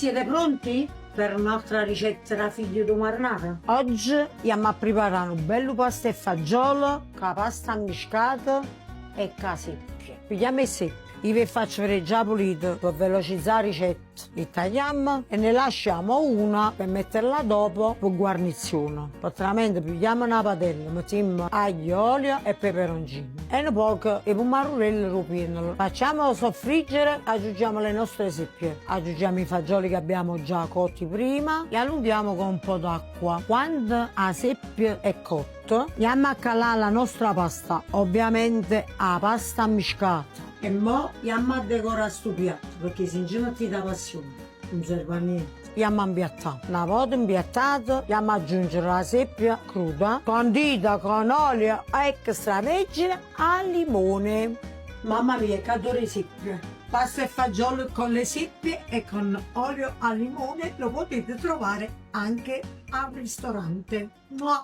Siete pronti per un'altra ricetta da figlio di marinara? Oggi andiamo a preparare un bello pasta e fagiolo con la pasta ammiscata e con la seppia. Pigliamo il seppia. Io vi faccio vedere già pulito per velocizzare la ricetta. Li tagliamo e ne lasciamo una per metterla dopo per guarnizione. Praticamente pigliamo una padella, mettiamo aglio, olio e peperoncino. E un po' i pomarulli rupiennolo. Facciamo soffriggere, aggiungiamo le nostre seppie. Aggiungiamo i fagioli che abbiamo già cotti prima e allunghiamo con un po' d'acqua. Quando la seppia è cotta, andiamo a calare la nostra pasta, ovviamente la pasta ammiscata. E mo andiamo a decorare sto piatto, perché se non ti dà passione, non serve a niente. Andiamo a impiattare. Una volta impiattato, andiamo ad aggiungere la seppia cruda, condita con olio extravergine al limone. Mamma mia, che adoro le seppie. Pasta e fagiolo con le seppie e con olio al limone lo potete trovare anche al ristorante. Mua.